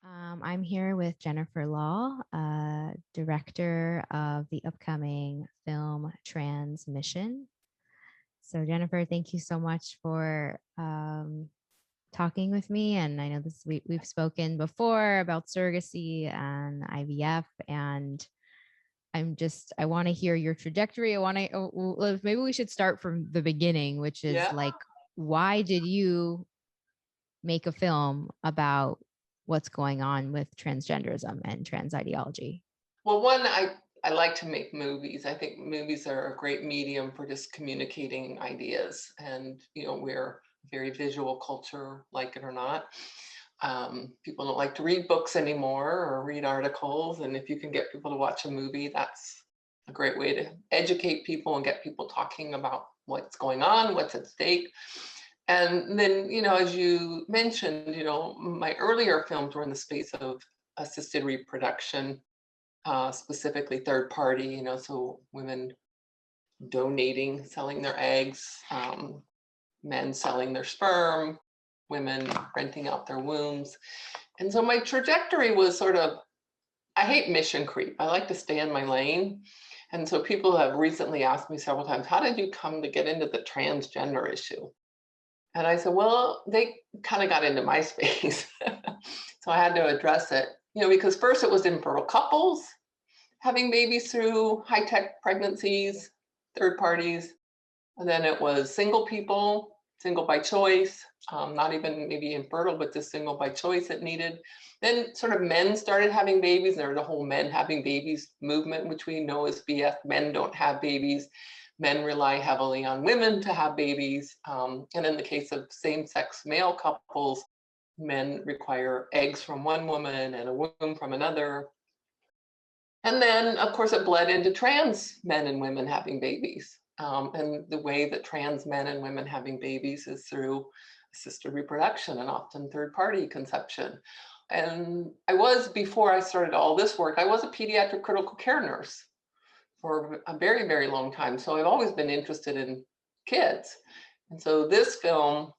I'm here with Jennifer Lahl, director of the upcoming film Transmission. So, Jennifer, thank you so much for talking with me. And I know we've spoken before about surrogacy and IVF, and I want to hear your trajectory. Maybe we should start from the beginning, which is Yeah. like, why did you make a film about what's going on with transgenderism and trans ideology? Well, one, I like to make movies. I think movies are a great medium for just communicating ideas. And, we're a very visual culture, like it or not. People don't like to read books anymore or read articles. And if you can get people to watch a movie, that's a great way to educate people and get people talking about what's going on, what's at stake. And then, as you mentioned, my earlier films were in the space of assisted reproduction, specifically third party, so women donating, selling their eggs, men selling their sperm, women renting out their wombs. And so my trajectory was sort of, I hate mission creep. I like to stay in my lane. And so people have recently asked me several times, how did you come to get into the transgender issue? And I said, well, they kind of got into my space. So I had to address it, because first it was infertile couples having babies through high-tech pregnancies, third parties. And then it was single people, single by choice, not even maybe infertile, but just single by choice that needed. Then sort of men started having babies. There was a whole men having babies movement, which we know is BS. Men don't have babies. Men rely heavily on women to have babies. And in the case of same-sex male couples, men require eggs from one woman and a womb from another. And then, of course, it bled into trans men and women having babies. And the way that trans men and women having babies is through assisted reproduction and often third-party conception. And before I started all this work, I was a pediatric critical care nurse for a very, very long time. So I've always been interested in kids. And so this film,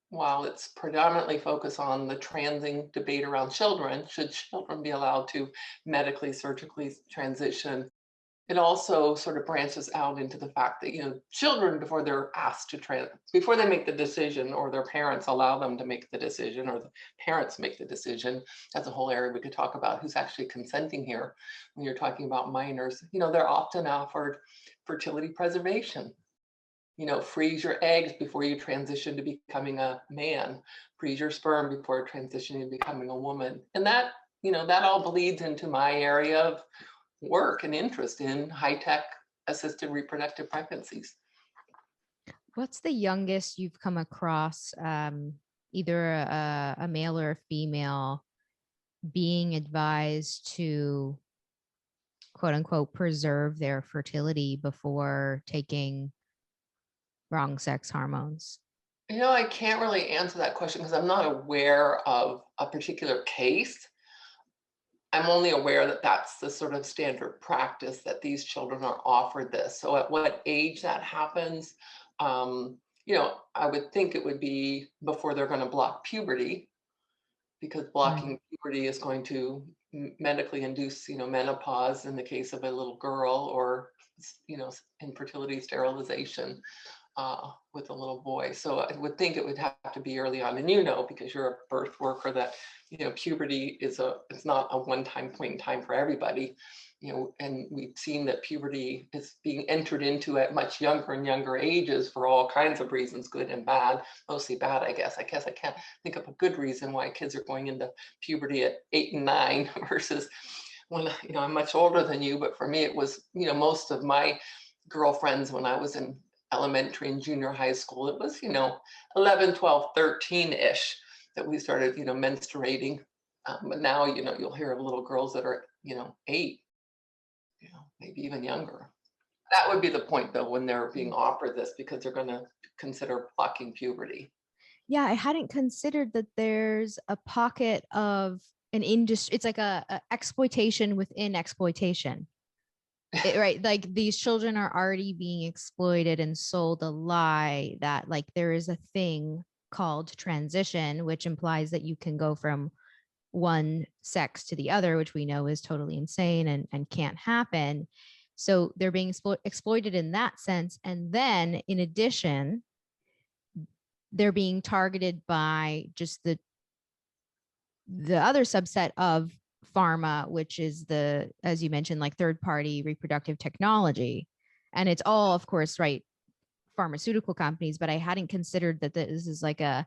while it's predominantly focused on the transing debate around children, should children be allowed to medically, surgically transition, it also sort of branches out into the fact that, children, before they're asked to before they make the decision or their parents allow them to make the decision or the parents make the decision, that's a whole area we could talk about who's actually consenting here. When you're talking about minors, they're often offered fertility preservation. Freeze your eggs before you transition to becoming a man, freeze your sperm before transitioning to becoming a woman. And that all bleeds into my area of work and interest in high-tech assisted reproductive pregnancies. What's the youngest you've come across, either a male or a female, being advised to, quote unquote, preserve their fertility before taking wrong sex hormones? I can't really answer that question because I'm not aware of a particular case. I'm only aware that that's the sort of standard practice that these children are offered this. So at what age that happens, I would think it would be before they're going to block puberty, because blocking puberty is going to medically induce, menopause in the case of a little girl, or, infertility sterilization with a little boy. So I would think it would have to be early on. And because you're a birth worker, that, puberty it's not a one-time point in time for everybody, and we've seen that puberty is being entered into at much younger and younger ages for all kinds of reasons, good and bad, mostly bad, I guess. I can't think of a good reason why kids are going into puberty at 8 and 9 versus when, I'm much older than you, but for me, it was, most of my girlfriends when I was in elementary and junior high school, it was, 11, 12, 13-ish that we started, menstruating. But now, you'll hear of little girls that are, 8, maybe even younger. That would be the point, though, when they're being offered this, because they're going to consider blocking puberty. Yeah, I hadn't considered that there's a pocket of an industry. It's like a exploitation within exploitation. Right, like these children are already being exploited and sold a lie that like there is a thing called transition, which implies that you can go from one sex to the other, which we know is totally insane and can't happen. So they're being exploited in that sense. And then in addition, they're being targeted by just the other subset of pharma, which is the, as you mentioned, like third party reproductive technology. And it's all, of course, right, pharmaceutical companies, but I hadn't considered that this is like a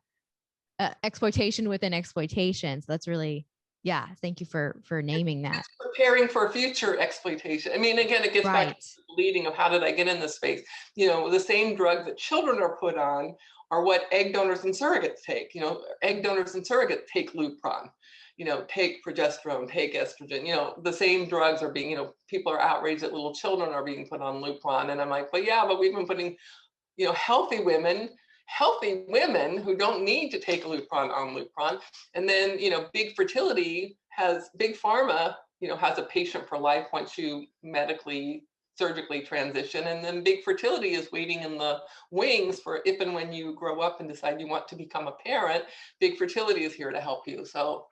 exploitation within exploitation. So that's really, yeah, thank you for naming that. Preparing for future exploitation. I mean, again, it gets back to Right. the leading of how did I get in this space? You know, the same drugs that children are put on are what egg donors and surrogates take. You know, egg donors and surrogates take Lupron, you know, take progesterone, take estrogen. You know, the same drugs are being, you know, people are outraged that little children are being put on Lupron. And I'm like, well, yeah, but we've been putting, you know, healthy women who don't need to take Lupron on Lupron. And then, you know, Big Pharma, you know, has a patient for life once you medically, surgically transition. And then Big Fertility is waiting in the wings for if and when you grow up and decide you want to become a parent, Big Fertility is here to help you. So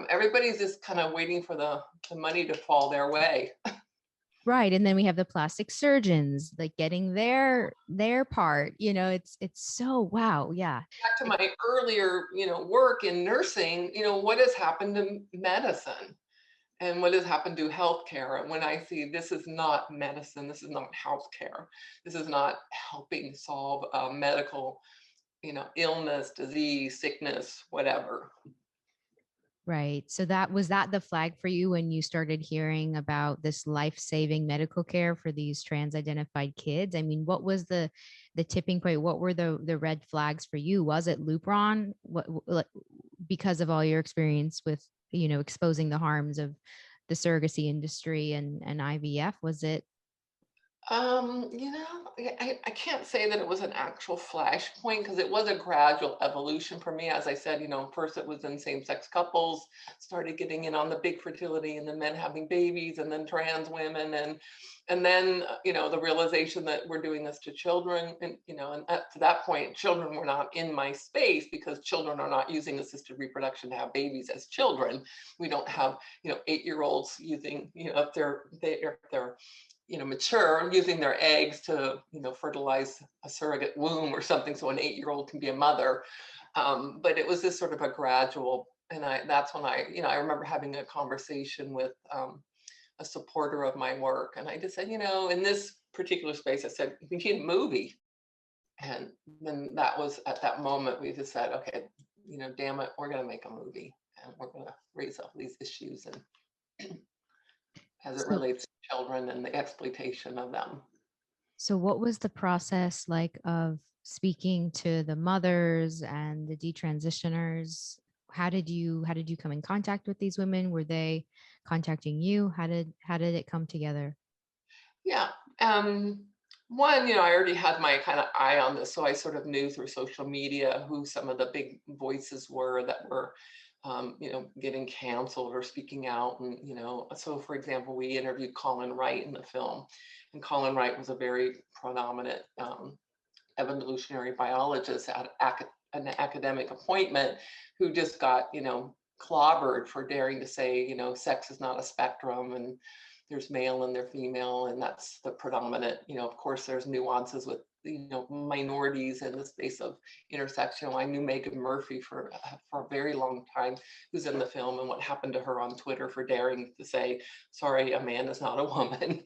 everybody's just kind of waiting for the money to fall their way. Right. And then we have the plastic surgeons like getting their part, you know, it's so wow. Yeah. Back to my earlier, you know, work in nursing, you know, what has happened to medicine and what has happened to healthcare? And when I see this is not medicine, this is not healthcare, this is not helping solve medical, you know, illness, disease, sickness, whatever. Right. So that was that the flag for you when you started hearing about this life-saving medical care for these trans-identified kids? I mean, what was the tipping point? What were the red flags for you? Was it Lupron? What because of all your experience with, you know, exposing the harms of the surrogacy industry and IVF? Was it You know, I can't say that it was an actual flashpoint because it was a gradual evolution for me. As I said, you know, first it was in same-sex couples, started getting in on the big fertility and the men having babies and then trans women and then, you know, the realization that we're doing this to children and, you know, and to that point, children were not in my space because children are not using assisted reproduction to have babies as children. We don't have, you know, 8-year-olds using, you know, if they're you know, mature, using their eggs to, you know, fertilize a surrogate womb or something so an 8-year-old can be a mother. But it was this sort of a gradual, and that's when I, you know, I remember having a conversation with a supporter of my work. And I just said, you know, in this particular space, I said, we need a movie. And then that was at that moment, we just said, okay, you know, damn it, we're going to make a movie and we're going to raise up these issues and as it so relates to children and the exploitation of them. so what was the process like of speaking to the mothers and the detransitioners? How did you come in contact with these women? Were they contacting you? How did it come together? Yeah. One, you know, I already had my kind of eye on this, so I sort of knew through social media who some of the big voices were that were, you know, getting canceled or speaking out. And, you know, so for example, we interviewed Colin Wright in the film, and Colin Wright was a very predominant evolutionary biologist at an academic appointment who just got, you know, clobbered for daring to say, you know, sex is not a spectrum and there's male and there's female and that's the predominant, you know, of course there's nuances with, you know, minorities in the space of intersection. I knew Megan Murphy for a very long time, who's in the film, and what happened to her on Twitter for daring to say, sorry, a man is not a woman,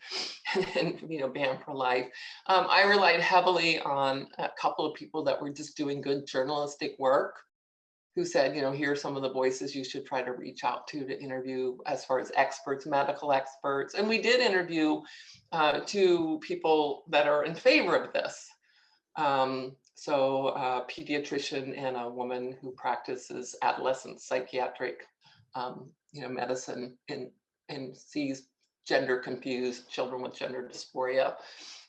and you know, banned for life. I relied heavily on a couple of people that were just doing good journalistic work who said, you know, here are some of the voices you should try to reach out to interview as far as experts, medical experts. And we did interview two people that are in favor of this. So a pediatrician and a woman who practices adolescent psychiatric, you know, medicine and sees gender confused children with gender dysphoria.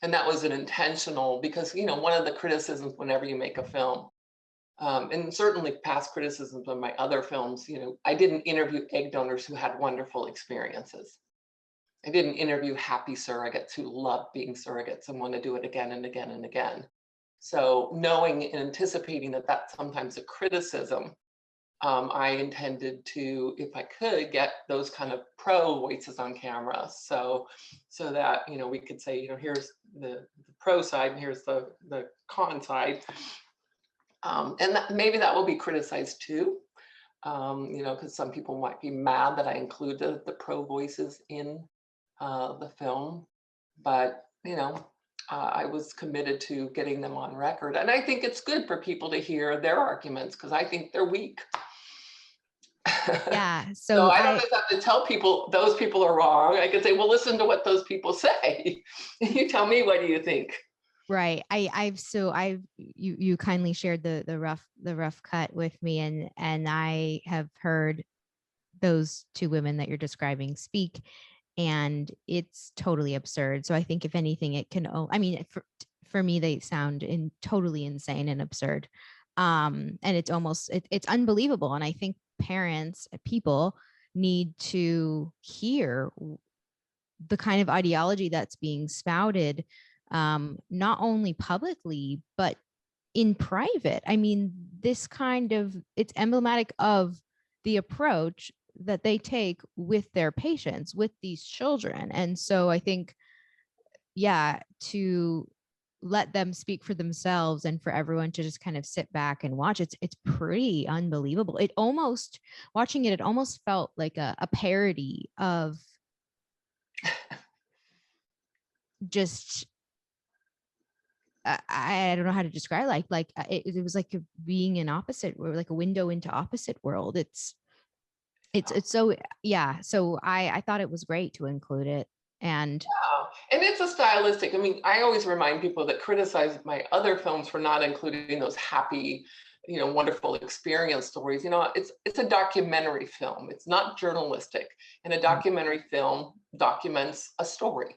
And that was an intentional, because, you know, one of the criticisms whenever you make a film, and certainly past criticisms of my other films, you know, I didn't interview egg donors who had wonderful experiences. I didn't interview happy surrogates who love being surrogates and want to do it again and again and again. So knowing and anticipating that that's sometimes a criticism, I intended to, if I could, get those kind of pro voices on camera, so that we could say, here's the pro side and here's the con side, and maybe that will be criticized too, because some people might be mad that I included the pro voices in the film, but I was committed to getting them on record, and I think it's good for people to hear their arguments because I think they're weak. Yeah. So So I don't just have to tell people those people are wrong. I could say, well, listen to what those people say. You tell me, what do you think? right. You kindly shared the rough cut with me, and I have heard those two women that you're describing speak, and it's totally absurd. So I think if anything, it can, I mean, for me, they sound totally insane and absurd. And it's almost, it's unbelievable. And I think parents, people need to hear the kind of ideology that's being spouted, not only publicly, but in private. I mean, this kind of, it's emblematic of the approach that they take with their patients, with these children. And so I think, yeah, to let them speak for themselves and for everyone to just kind of sit back and watch, it's pretty unbelievable. It almost, watching it almost felt like a parody of just, I don't know how to describe, it was like being an opposite, or like a window into opposite world. It's so, yeah. So I thought it was great to include it. And And it's a stylistic. I mean, I always remind people that criticize my other films for not including those happy, wonderful experience stories. It's a documentary film. It's not journalistic. And a documentary film documents a story.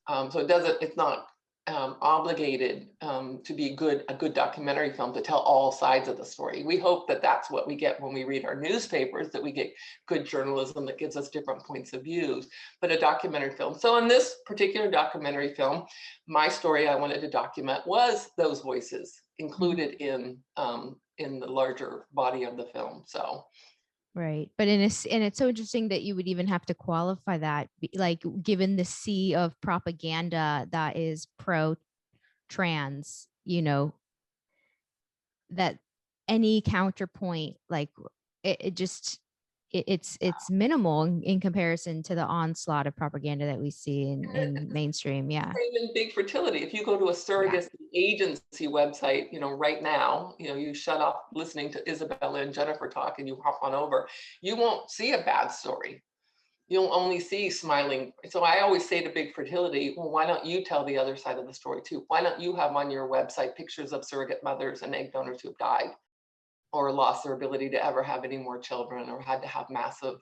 So it's not obligated to be a good documentary film to tell all sides of the story. We hope that that's what we get when we read our newspapers, that we get good journalism that gives us different points of views, but a documentary film. So in this particular documentary film, my story I wanted to document was those voices included in the larger body of the film. So right. But and it's so interesting that you would even have to qualify that, like, given the sea of propaganda that is pro trans, that any counterpoint, like, it just, it's minimal in comparison to the onslaught of propaganda that we see in mainstream. Yeah. same in Big Fertility. If you go to a Yeah. surrogacy agency website, right now, you shut off listening to Isabella and Jennifer talk and you hop on over, you won't see a bad story. You'll only see smiling. So I always say to Big Fertility, well, why don't you tell the other side of the story too? Why don't you have on your website pictures of surrogate mothers and egg donors who've died or lost their ability to ever have any more children, or had to have massive,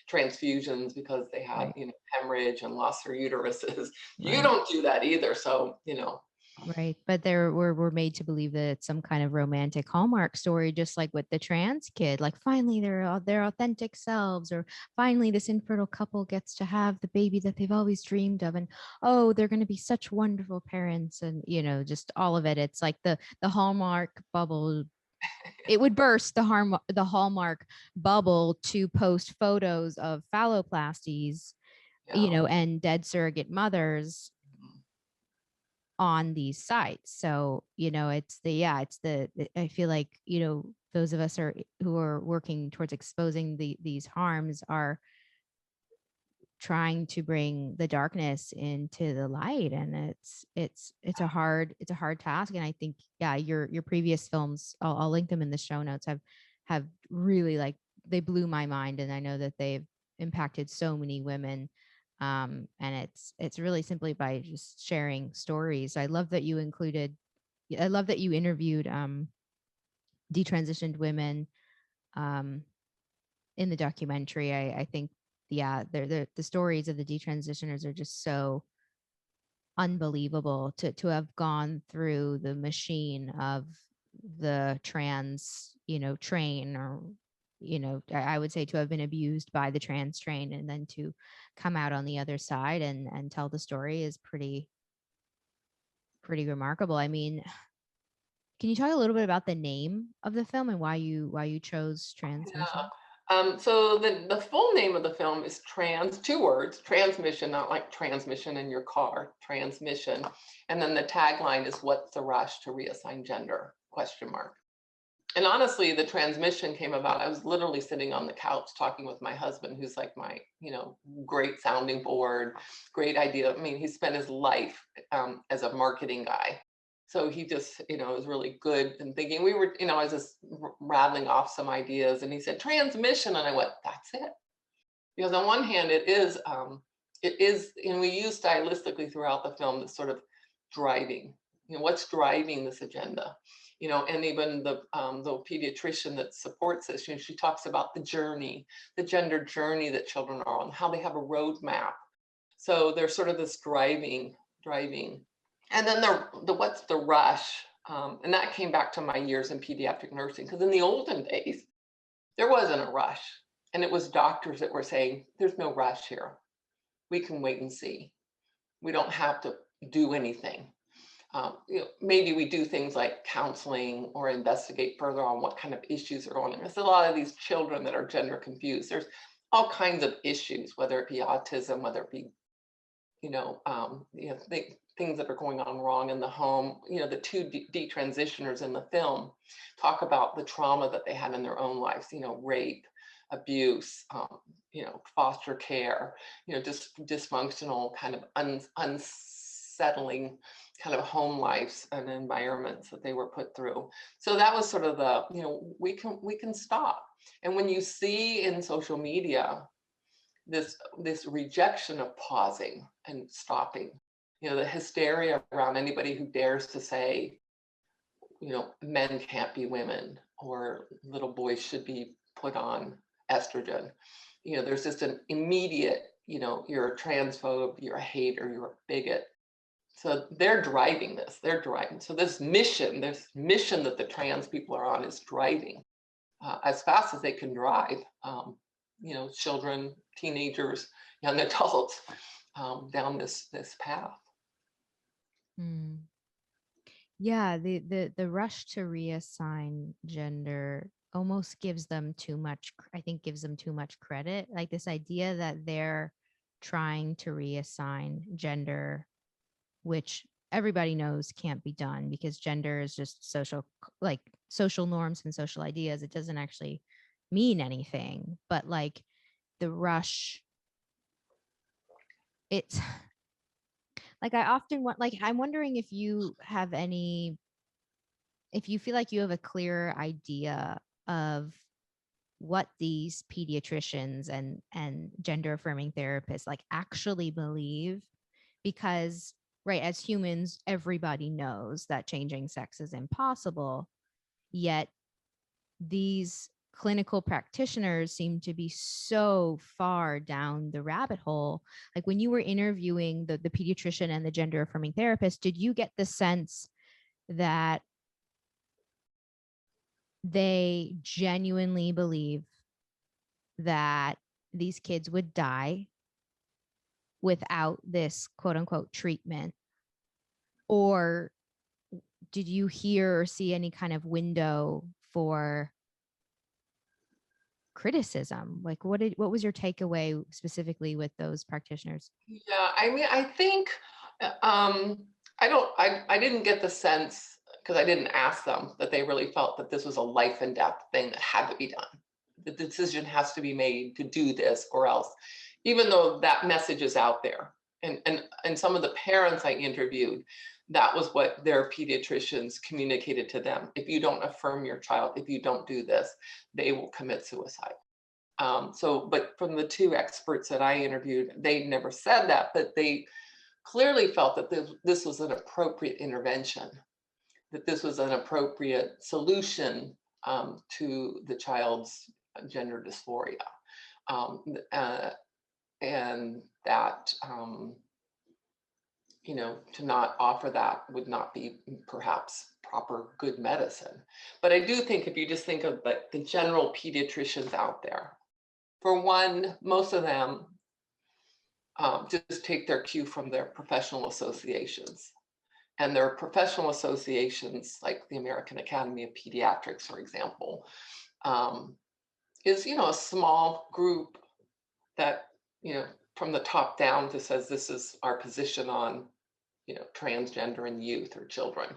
transfusions because they had, Right. hemorrhage and lost their uteruses. You Right. don't do that either. So, Right. But we're made to believe that it's some kind of romantic Hallmark story, just like with the trans kid. Like, finally they're their authentic selves, or finally this infertile couple gets to have the baby that they've always dreamed of, and oh, they're going to be such wonderful parents, and just all of it. It's like the Hallmark bubble. It would burst the Hallmark bubble to post photos of phalloplasties, yeah. and dead surrogate mothers on these sites. So, I feel like, those of us who are working towards exposing these harms are trying to bring the darkness into the light. And it's a hard task. And I think, yeah, your previous films, I'll link them in the show notes, have really, like, they blew my mind. And I know that they've impacted so many women. And it's really simply by just sharing stories. I love that you interviewed detransitioned women um, in the documentary. I think, yeah, the stories of the detransitioners are just so unbelievable, to have gone through the machine of the trans, train, or I would say to have been abused by the trans train, and then to come out on the other side and tell the story is pretty remarkable. I mean, Can you talk a little bit about the name of the film and why you chose Yeah. Transmission? So the full name of the film is two words, transmission, not like transmission in your car, transmission. And then the tagline is, "What's the rush to reassign gender?" Question mark. And honestly, the transmission came about. I was literally sitting on the couch talking with my husband, who's like my, great sounding board, great idea. I mean, he spent his life as a marketing guy. So he just, was really good and thinking. We were, I was just rattling off some ideas, and he said transmission, and I went, "That's it." Because on one hand, and we use stylistically throughout the film this sort of driving. What's driving this agenda? And even the pediatrician that supports this, she talks about the journey, the gender journey that children are on, how they have a roadmap. So there's sort of this driving, and then the what's the rush? And that came back to my years in pediatric nursing, because in the olden days, there wasn't a rush. And it was doctors that were saying, "There's no rush here. We can wait and see. We don't have to do anything." Maybe we do things like counseling or investigate further on what kind of issues are going on. There's a lot of these children that are gender confused. There's all kinds of issues, whether it be autism, whether it be, things that are going on wrong in the home. The two detransitioners in the film talk about the trauma that they had in their own lives, rape, abuse, foster care, just dysfunctional kind of unsettling kind of home lives and environments that they were put through. So that was sort of the, we can stop. And when you see in social media this rejection of pausing and stopping, the hysteria around anybody who dares to say, men can't be women, or little boys should be put on estrogen. There's just an immediate, you're a transphobe, you're a hater, you're a bigot. So they're driving this. So this mission that the trans people are on is driving as fast as they can drive. Children, teenagers, young adults down this path. Mm. Yeah, the rush to reassign gender almost gives them too much, I think gives them too much credit. Like this idea that they're trying to reassign gender, which everybody knows can't be done because gender is just like social norms and social ideas. It doesn't actually mean anything. But like the rush, it's like I often want, like, I'm wondering if you have any, if you feel like you have a clearer idea of what these pediatricians and gender affirming therapists like actually believe, because right, as humans everybody knows that changing sex is impossible, yet these clinical practitioners seem to be so far down the rabbit hole. Like when you were interviewing the pediatrician and the gender affirming therapist, did you get the sense that they genuinely believe that these kids would die without this quote unquote treatment? Or did you hear or see any kind of window for criticism? Like what was your takeaway specifically with those practitioners? Yeah, I mean, I think I didn't get the sense, because I didn't ask them, that they really felt that this was a life and death thing that had to be done. The decision has to be made to do this or else, even though that message is out there. And some of the parents I interviewed, that was what their pediatricians communicated to them. If you don't affirm your child, if you don't do this, they will commit suicide. But from the two experts that I interviewed, they never said that, but they clearly felt that this was an appropriate intervention, that this was an appropriate solution to the child's gender dysphoria. And that, to not offer that would not be perhaps proper good medicine. But I do think if you just think of the general pediatricians out there, for one, most of them just take their cue from their professional associations. And there are professional associations like the American Academy of Pediatrics, for example, is, a small group that, from the top down just says this is our position on, transgender and youth or children.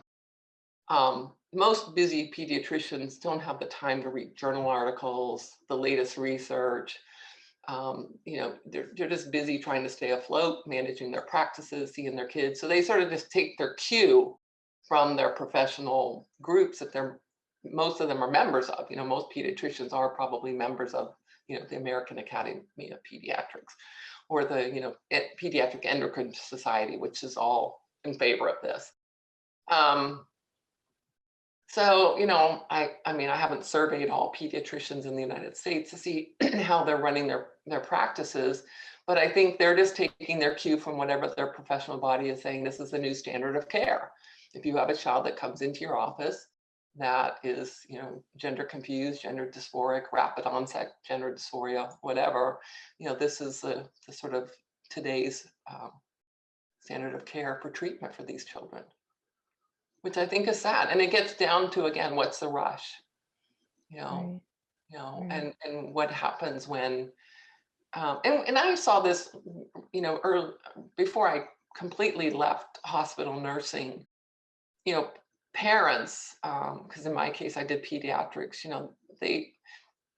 Most busy pediatricians don't have the time to read journal articles, the latest research. They're just busy trying to stay afloat, managing their practices, seeing their kids. So they sort of just take their cue from their professional groups that most of them are members of. Most pediatricians are probably members of, the American Academy of Pediatrics, or the, Pediatric Endocrine Society, which is all in favor of this. So, I mean, I haven't surveyed all pediatricians in the United States to see how they're running their practices, but I think they're just taking their cue from whatever their professional body is saying. This is the new standard of care. If you have a child that comes into your office that is, gender confused, gender dysphoric, rapid onset gender dysphoria, whatever, this is the sort of today's standard of care for treatment for these children, which I think is sad. And it gets down to, again, what's the rush, Right. Right. and what happens when, and I saw this, early, before I completely left hospital nursing, parents, because in my case, I did pediatrics,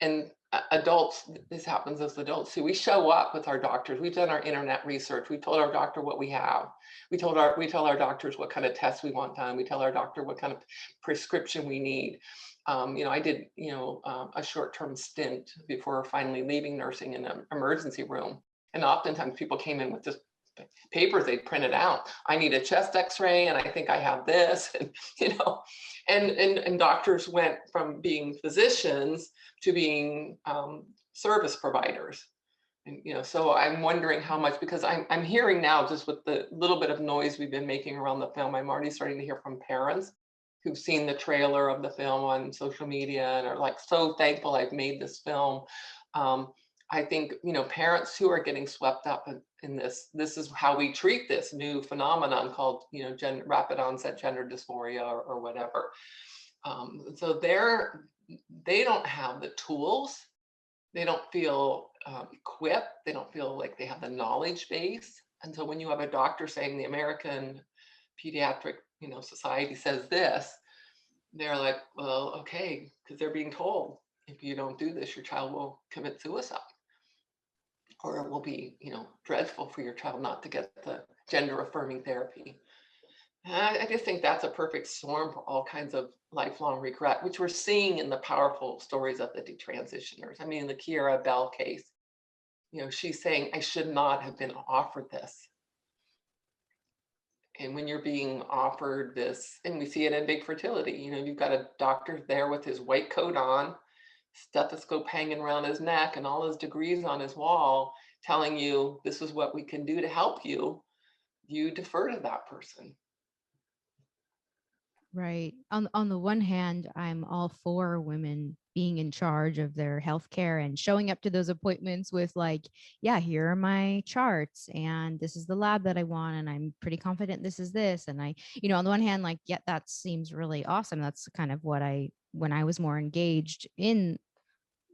and adults, this happens as adults too. We show up with our doctors. We've done our internet research. We told our doctor what we have. We tell our doctors what kind of tests we want done. We tell our doctor what kind of prescription we need. I did, a short-term stint before finally leaving nursing in an emergency room. And oftentimes people came in with just papers they'd printed out. I need a chest x-ray and I think I have this, and, and doctors went from being physicians to being service providers. And, so I'm wondering how much, because I'm hearing now, just with the little bit of noise we've been making around the film, I'm already starting to hear from parents who've seen the trailer of the film on social media and are like, so thankful I've made this film. I think, parents who are getting swept up in this is how we treat this new phenomenon called, rapid onset gender dysphoria or whatever. So they don't have the tools. They don't feel equipped. They don't feel like they have the knowledge base. And so when you have a doctor saying the American Pediatric, Society says this, they're like, well, okay, because they're being told, if you don't do this, your child will commit suicide. Or it will be, dreadful for your child not to get the gender affirming therapy. And I just think that's a perfect storm for all kinds of lifelong regret, which we're seeing in the powerful stories of the detransitioners. I mean, the Kiara Bell case, she's saying, I should not have been offered this. And when you're being offered this, and we see it in Big Fertility, you've got a doctor there with his white coat on, stethoscope hanging around his neck and all his degrees on his wall, telling you this is what we can do to help you, you defer to that person. Right. On the one hand, I'm all for women being in charge of their healthcare and showing up to those appointments with like, yeah, here are my charts and this is the lab that I want and I'm pretty confident this is this. And I, on the one hand, like, yeah, that seems really awesome. That's kind of what when I was more engaged in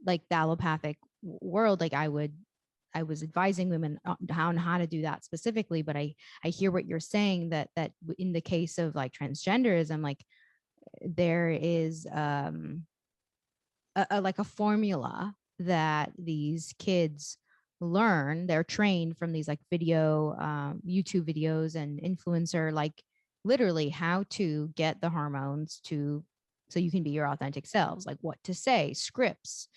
like the allopathic world, like I was advising women on how to do that specifically. But I hear what you're saying, that in the case of like transgenderism, like there is like a formula that these kids learn. They're trained from these like YouTube videos and influencer, like literally how to get the hormones so you can be your authentic selves, like what to say, scripts.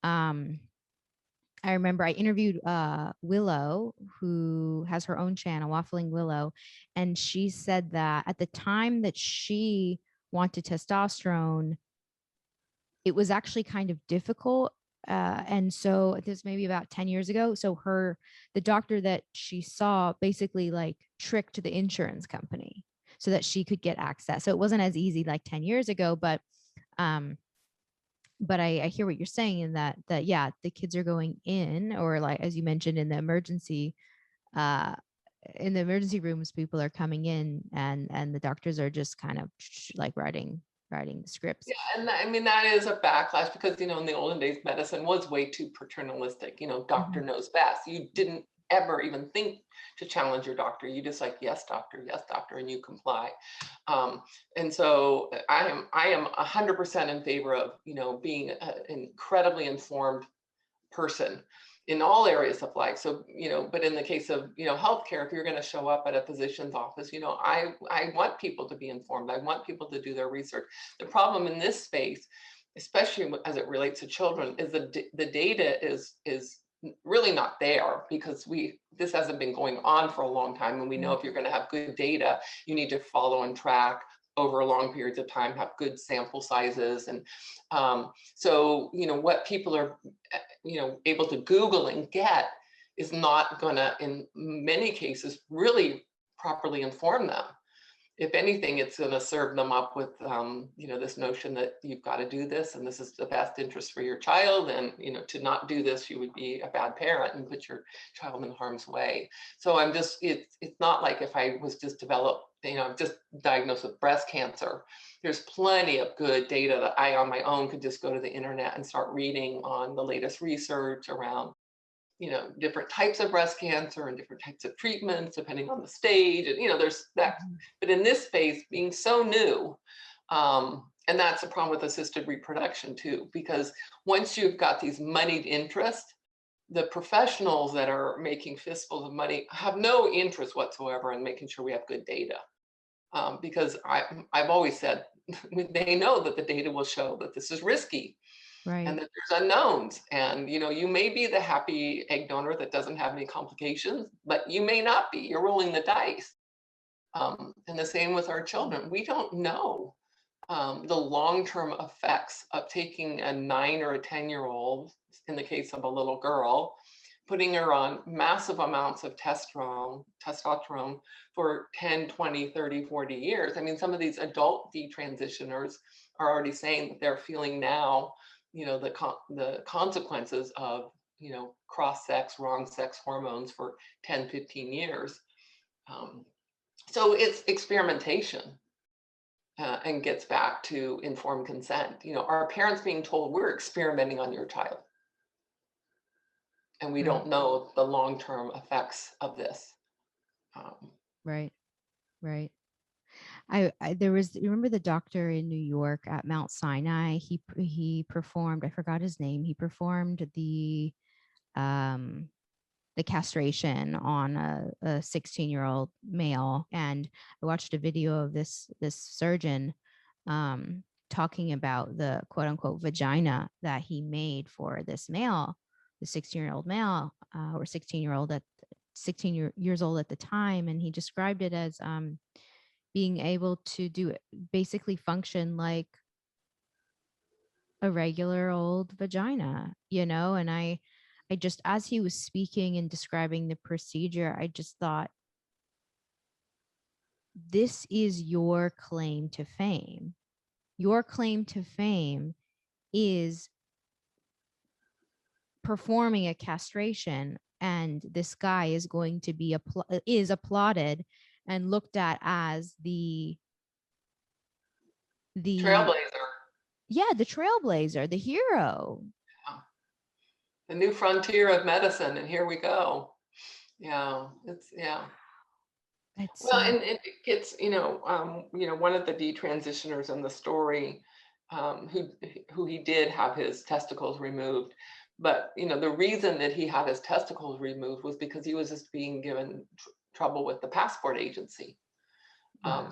I remember I interviewed Willow, who has her own channel, Waffling Willow, and she said that at the time that she wanted testosterone, it was actually kind of difficult. And so this maybe about 10 years ago. So the doctor that she saw basically like tricked the insurance company so that she could get access. So it wasn't as easy like 10 years ago, but I hear what you're saying in that yeah, the kids are going in, or like, as you mentioned, in the emergency in the emergency rooms, people are coming in and the doctors are just kind of like writing the scripts. Yeah, and I mean, that is a backlash because, in the olden days, medicine was way too paternalistic. Doctor knows best. You didn't ever even think to challenge your doctor. You just like, yes, doctor, and you comply. And so I am 100% in favor of, being an incredibly informed person in all areas of life. So, but in the case of, healthcare, if you're going to show up at a physician's office, I want people to be informed. I want people to do their research. The problem in this space, especially as it relates to children, is the data is really not there because this hasn't been going on for a long time. And we know if you're going to have good data, you need to follow and track over long periods of time, have good sample sizes. And so, what people are, able to Google and get is not gonna, in many cases, really properly inform them. If anything, it's gonna serve them up with, this notion that you've got to do this and this is the best interest for your child. And, to not do this, you would be a bad parent and put your child in harm's way. So it's not like if I was just just diagnosed with breast cancer, there's plenty of good data that I on my own could just go to the internet and start reading on the latest research around different types of breast cancer and different types of treatments depending on the stage. And there's that. But in this space, being so new, and that's the problem with assisted reproduction too, because once you've got these moneyed interests, the professionals that are making fistfuls of money have no interest whatsoever in making sure we have good data. Because I've always said they know that the data will show that this is risky. Right. And that there's unknowns. And you may be the happy egg donor that doesn't have any complications, but you may not be. You're rolling the dice. And the same with our children. We don't know the long-term effects of taking a 9 or a 10-year-old, in the case of a little girl, putting her on massive amounts of testosterone for 10, 20, 30, 40 years. I mean, some of these adult detransitioners are already saying that they're feeling now, the consequences of, cross-sex, wrong sex hormones for 10, 15 years. So it's experimentation. And gets back to informed consent. Our parents being told we're experimenting on your child. And we don't know the long-term effects of this. Right. There was, you remember the doctor in New York at Mount Sinai? He performed, I forgot his name. He performed the castration on a 16-year-old male, and I watched a video of this surgeon talking about the quote unquote vagina that he made for this male, the 16-year-old male, or 16-year-old at 16 years old at the time, and he described it as being able to do it, basically function like a regular old vagina, and I just, as he was speaking and describing the procedure, I just thought, this is your claim to fame. Your claim to fame is performing a castration, and this guy is going to be applauded and looked at as the Trailblazer. Yeah, the trailblazer, the hero. Yeah. The new frontier of medicine, and here we go. Yeah, well, and it gets, one of the detransitioners in the story, who he did have his testicles removed, but the reason that he had his testicles removed was because he was just being given trouble with the passport agency. So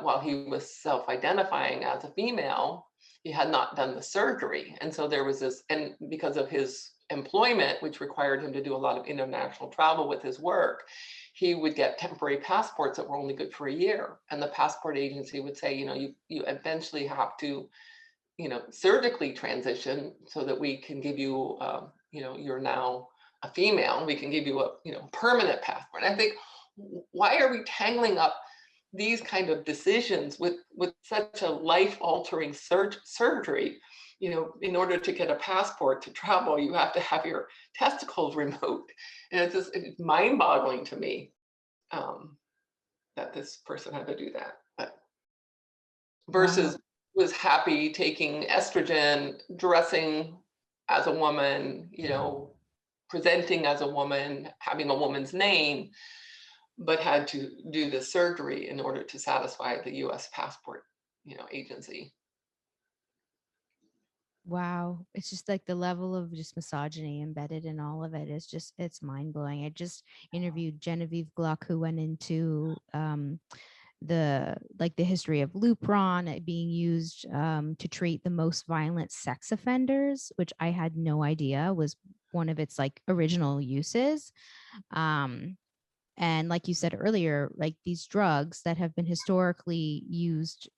while he was self-identifying as a female, he had not done the surgery, and so there was this, and because of his employment, which required him to do a lot of international travel with his work, he would get temporary passports that were only good for a year, and the passport agency would say, you eventually have to, surgically transition so that we can give you, you're now a female, we can give you a, permanent passport. And I think, why are we tangling up these kind of decisions with such a life-altering surgery? In order to get a passport to travel, you have to have your testicles removed. And it's mind-boggling to me. that this person had to do that. But versus Wow. was happy taking estrogen, dressing as a woman, presenting as a woman, having a woman's name, but had to do the surgery in order to satisfy the US passport, agency. Wow. It's just like the level of just misogyny embedded in all of it is just, it's mind blowing. I just interviewed Genevieve Gluck, who went into the history of Lupron being used to treat the most violent sex offenders, which I had no idea was one of its like original uses. And like you said earlier, like these drugs that have been historically used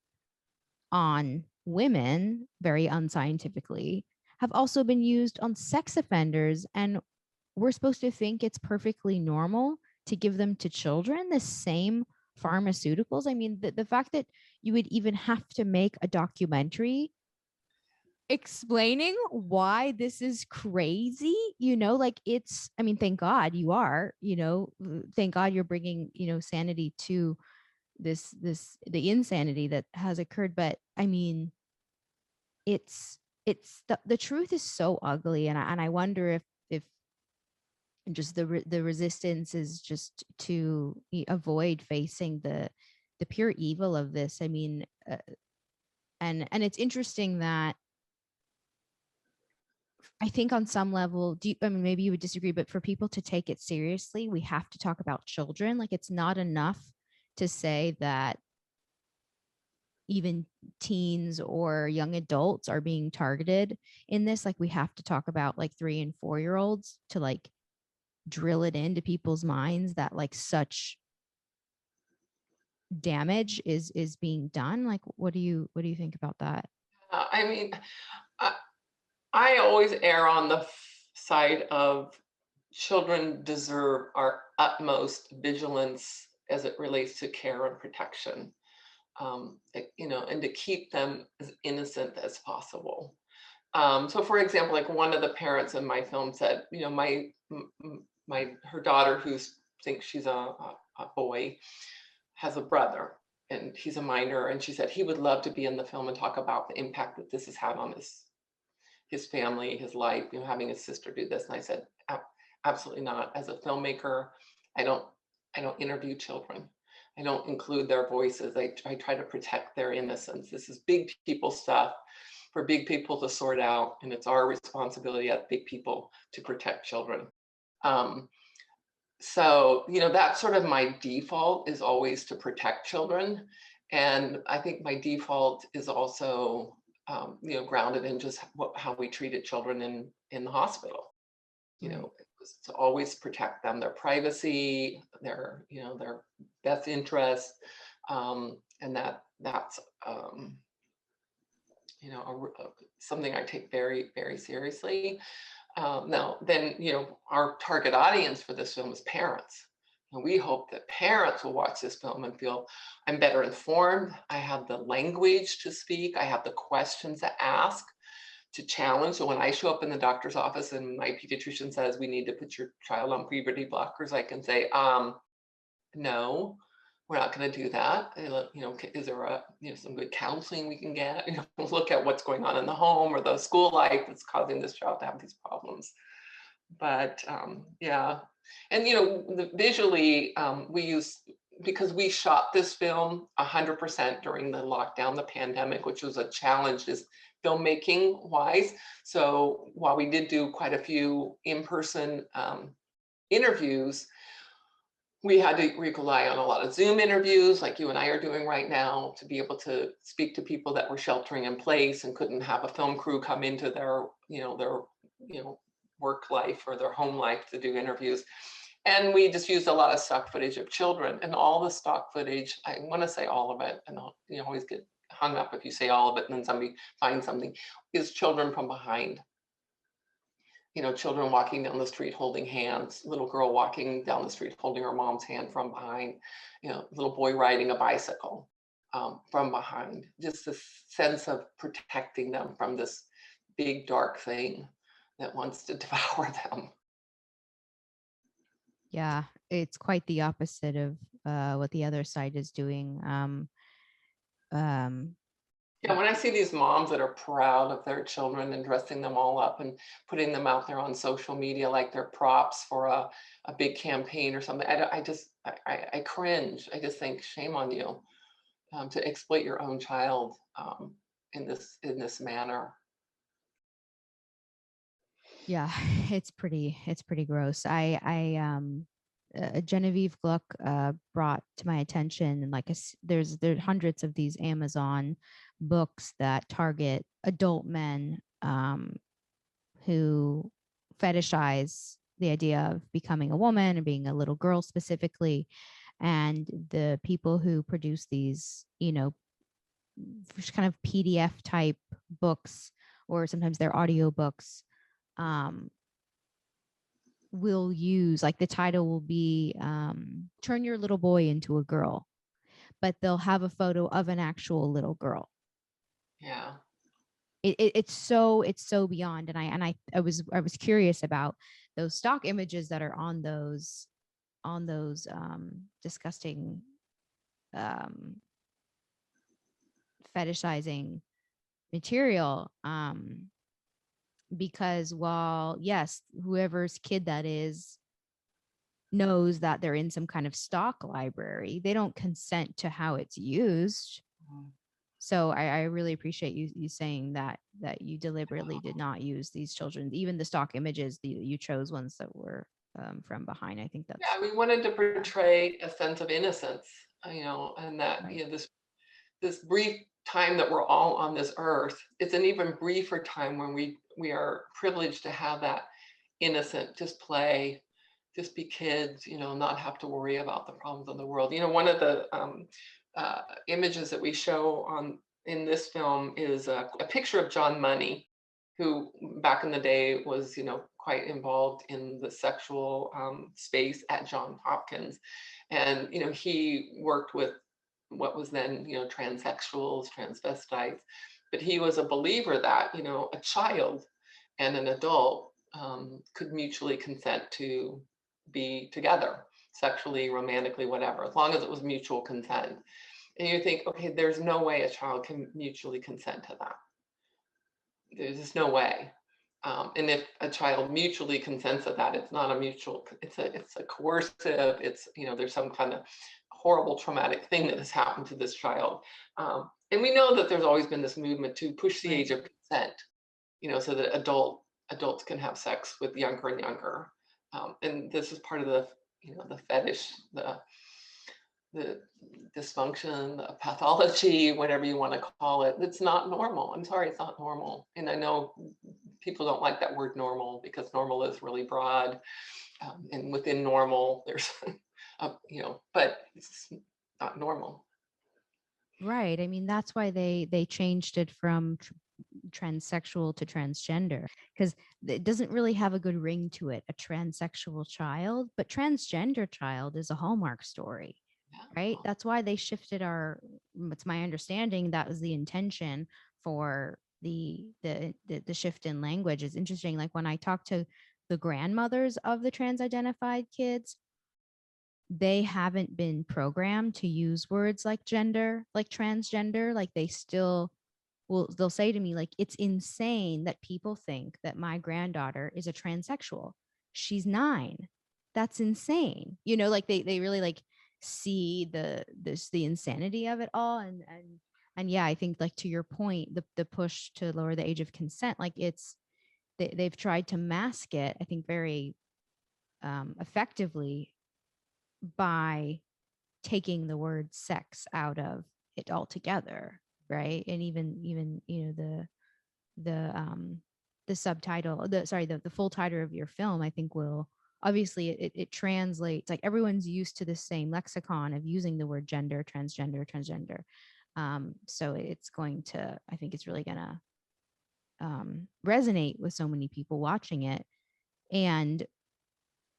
on women very unscientifically have also been used on sex offenders. And we're supposed to think it's perfectly normal to give them to children, the same pharmaceuticals. I mean, the fact that you would even have to make a documentary explaining why this is crazy, like it's, I mean, thank God you are, thank God you're bringing, sanity to the insanity that has occurred. But I mean, it's the truth is so ugly. And I wonder if just the resistance is just to avoid facing the pure evil of this. I mean, and it's interesting that I think on some level, I mean, maybe you would disagree, but for people to take it seriously, we have to talk about children. Like, it's not enough to say that even teens or young adults are being targeted in this. Like, we have to talk about like 3 and 4 year olds to like drill it into people's minds that like such damage is being done. Like, what do you think about that? I mean, I, I always err on the side of children deserve our utmost vigilance as it relates to care and protection, and to keep them as innocent as possible. So, for example, like one of the parents in my film said, her daughter, who thinks she's a boy, has a brother, and he's a minor, and she said he would love to be in the film and talk about the impact that this has had on his family, his life, having his sister do this. And I said, absolutely not. As a filmmaker, I don't interview children. I don't include their voices. I try to protect their innocence. This is big people stuff for big people to sort out, and it's our responsibility as big people to protect children. So, that's sort of my default, is always to protect children. And I think my default is also, grounded in just how we treated children in the hospital. Right. It was to always protect them, their privacy, their best interest. And that's, something I take very, very seriously. Now, then, our target audience for this film is parents. And we hope that parents will watch this film and feel, I'm better informed. I have the language to speak. I have the questions to ask, to challenge. So when I show up in the doctor's office and my pediatrician says, we need to put your child on puberty blockers, I can say, no, we're not going to do that. Is there some good counseling we can get? Look at what's going on in the home or the school life that's causing this child to have these problems. But yeah, and visually, we use, because we shot this film 100% during the lockdown, the pandemic, which was a challenge is filmmaking wise. So while we did do quite a few in-person interviews, we had to rely on a lot of Zoom interviews like you and I are doing right now to be able to speak to people that were sheltering in place and couldn't have a film crew come into their work life or their home life to do interviews. And we just used a lot of stock footage of children, and all the stock footage, I want to say all of it, and you always get hung up if you say all of it and then somebody finds something, is children from behind. Children walking down the street holding hands, little girl walking down the street holding her mom's hand from behind, little boy riding a bicycle from behind. Just this sense of protecting them from this big dark thing that wants to devour them. Yeah, it's quite the opposite of what the other side is doing. Um, Yeah, when I see these moms that are proud of their children and dressing them all up and putting them out there on social media like they're props for a big campaign or something, I just I cringe. I just think shame on you, to exploit your own child, in this manner. yeah, it's pretty gross. Genevieve Gluck brought to my attention, and like there's hundreds of these Amazon books that target adult men who fetishize the idea of becoming a woman and being a little girl specifically, and the people who produce these, you know, kind of PDF type books, or sometimes they're audio books, um, will use, like, the title will be Turn Your Little Boy into a Girl, but they'll have a photo of an actual little girl. Yeah. It's so beyond. And I was curious about those stock images that are on those disgusting um fetishizing material, because while yes, whoever's kid that is knows that they're in some kind of stock library, they don't consent to how it's used. Mm. So I really appreciate you saying that you deliberately did not use these children, even the stock images. You chose ones that were from behind. I think that's, Yeah, we wanted to yeah, portray a sense of innocence, and that, right. this brief time that we're all on this earth, it's an even briefer time when we are privileged to have that innocent, just play, just be kids, not have to worry about the problems of the world. One of the images that we show on in this film is a picture of John Money, who back in the day was, quite involved in the sexual space at Johns Hopkins, and he worked with what was then, transsexuals, transvestites, but he was a believer that, a child and an adult could mutually consent to be together sexually, romantically, whatever, as long as it was mutual consent. And you think, okay, there's no way a child can mutually consent to that. There's just no way. And if a child mutually consents to that, it's not a mutual, it's a coercive, there's some kind of horrible traumatic thing that has happened to this child. And we know that there's always been this movement to push the Right. age of consent, so that adults can have sex with younger and younger. And this is part of the fetish, the dysfunction, the pathology, whatever you want to call it. It's not normal. I'm sorry, it's not normal. And I know people don't like that word normal because normal is really broad. And within normal, there's, but it's not normal. Right. I mean, that's why they changed it from transsexual to transgender, because it doesn't really have a good ring to it, a transsexual child, but transgender child is a Hallmark story, right? Yeah. That's why they shifted it's my understanding that was the intention for the shift in language. Is interesting. Like when I talk to the grandmothers of the trans identified kids, they haven't been programmed to use words like gender, like transgender. Like they'll say to me, like, it's insane that people think that my granddaughter is a transsexual. She's 9. That's insane. Like they really like see the insanity of it all. And yeah, I think, like, to your point, the push to lower the age of consent, like they've tried to mask it, I think, very effectively, by taking the word sex out of it altogether, right? And even the the subtitle, the full title of your film, I think, will obviously, it translates, like, everyone's used to the same lexicon of using the word gender, transgender. So it's going to, I think it's really gonna resonate with so many people watching it. And